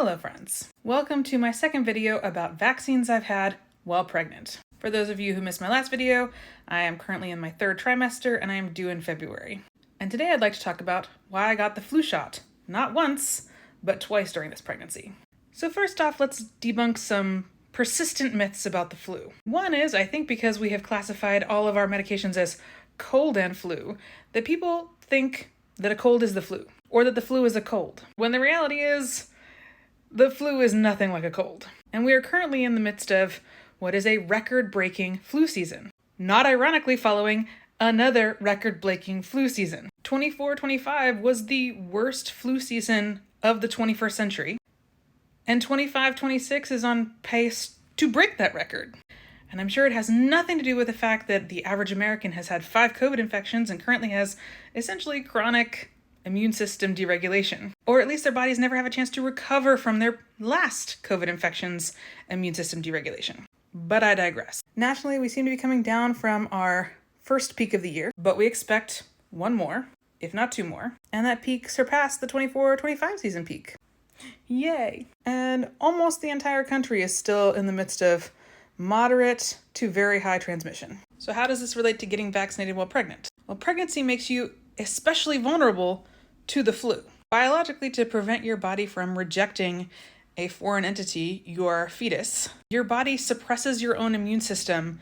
Hello friends! Welcome to my second video about vaccines I've had while pregnant. For those of you who missed my last video, I am currently in my third trimester and I am due in February. And today I'd like to talk about why I got the flu shot, not once, but twice during this pregnancy. So first off, let's debunk some persistent myths about the flu. One is, I think because we have classified all of our medications as cold and flu, that people think that a cold is the flu, or that the flu is a cold, when the reality is, the flu is nothing like a cold. And we are currently in the midst of what is a record-breaking flu season, not ironically following another record-breaking flu season. 24-25 was the worst flu season of the 21st century, and 25-26 is on pace to break that record. And I'm sure it has nothing to do with the fact that the average American has had 5 COVID infections and currently has essentially chronic immune system deregulation. Or at least their bodies never have a chance to recover from their last COVID infection's immune system deregulation. But I digress. Nationally, we seem to be coming down from our first peak of the year, but we expect one more, if not 2 more, and that peak surpassed the 24-25 season peak. Yay! And almost the entire country is still in the midst of moderate to very high transmission. So how does this relate to getting vaccinated while pregnant? Well, pregnancy makes you especially vulnerable to the flu. Biologically, to prevent your body from rejecting a foreign entity, your fetus, your body suppresses your own immune system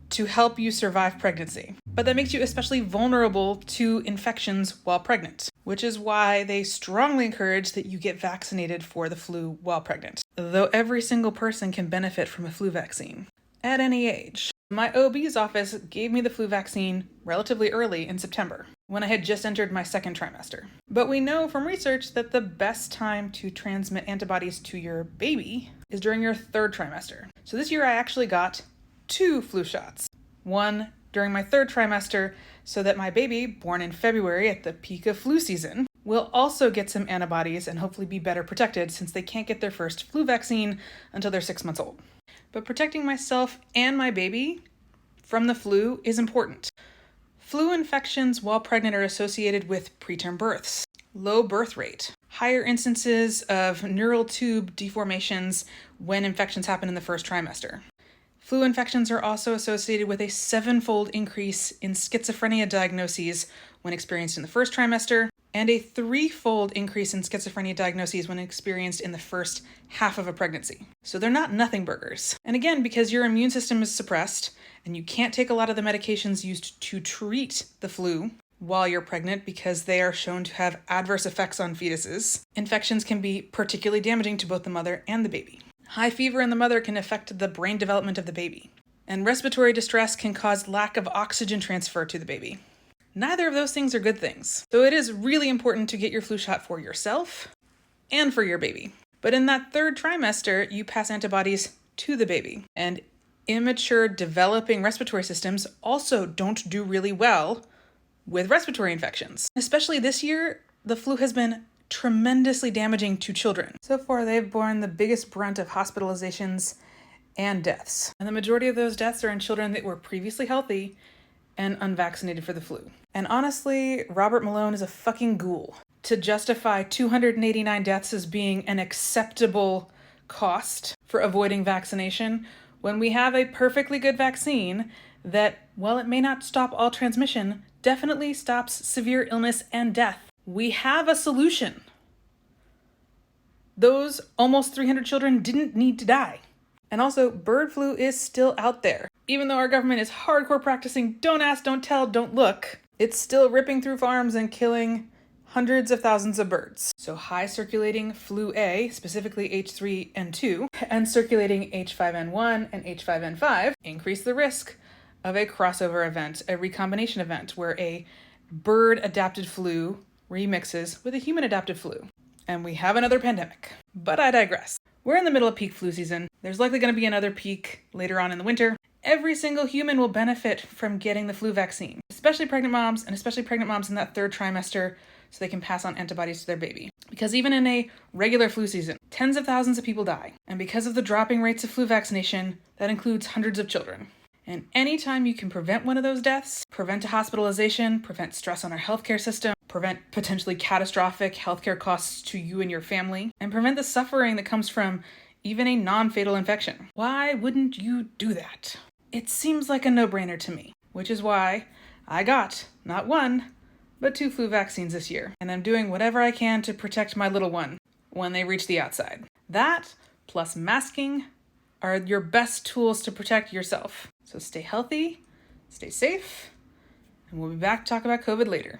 to help you survive pregnancy. But that makes you especially vulnerable to infections while pregnant, which is why they strongly encourage that you get vaccinated for the flu while pregnant, though every single person can benefit from a flu vaccine at any age. My OB's office gave me the flu vaccine relatively early in September, when I had just entered my second trimester. But we know from research that the best time to transmit antibodies to your baby is during your third trimester. So this year I actually got 2 flu shots. One during my third trimester so that my baby, born in February at the peak of flu season, will also get some antibodies and hopefully be better protected since they can't get their first flu vaccine until they're 6 months old. But protecting myself and my baby from the flu is important. Flu infections while pregnant are associated with preterm births, low birth rate, higher instances of neural tube deformations when infections happen in the first trimester. Flu infections are also associated with a 7-fold increase in schizophrenia diagnoses when experienced in the first trimester, and a 3-fold increase in schizophrenia diagnoses when experienced in the first half of a pregnancy. So they're not nothing burgers. And again, because your immune system is suppressed, and you can't take a lot of the medications used to treat the flu while you're pregnant because they are shown to have adverse effects on fetuses, infections can be particularly damaging to both the mother and the baby. High fever in the mother can affect the brain development of the baby, and respiratory distress can cause lack of oxygen transfer to the baby. Neither of those things are good things. So it is really important to get your flu shot for yourself and for your baby. But in that third trimester, you pass antibodies to the baby, and immature developing respiratory systems also don't do really well with respiratory infections. Especially this year, the flu has been tremendously damaging to children. So far, they've borne the biggest brunt of hospitalizations and deaths. And the majority of those deaths are in children that were previously healthy and unvaccinated for the flu. And honestly, Robert Malone is a fucking ghoul to justify 289 deaths as being an acceptable cost for avoiding vaccination when we have a perfectly good vaccine that, while it may not stop all transmission, definitely stops severe illness and death. We have a solution. Those almost 300 children didn't need to die. And also, bird flu is still out there. Even though our government is hardcore practicing don't ask, don't tell, don't look, it's still ripping through farms and killing hundreds of thousands of birds. So high circulating flu A, specifically H3N2, and circulating H5N1 and H5N5 increase the risk of a crossover event, a recombination event, where a bird-adapted flu remixes with a human-adapted flu. And we have another pandemic. But I digress. We're in the middle of peak flu season. There's likely going to be another peak later on in the winter. Every single human will benefit from getting the flu vaccine, especially pregnant moms, and especially pregnant moms in that third trimester, so they can pass on antibodies to their baby. Because even in a regular flu season, tens of thousands of people die. And because of the dropping rates of flu vaccination, that includes hundreds of children. And anytime you can prevent one of those deaths, prevent a hospitalization, prevent stress on our healthcare system, prevent potentially catastrophic healthcare costs to you and your family, and prevent the suffering that comes from even a non-fatal infection, why wouldn't you do that? It seems like a no-brainer to me, which is why I got not one, but 2 flu vaccines this year, and I'm doing whatever I can to protect my little one when they reach the outside. That, plus masking, are your best tools to protect yourself. So stay healthy, stay safe, and we'll be back to talk about COVID later.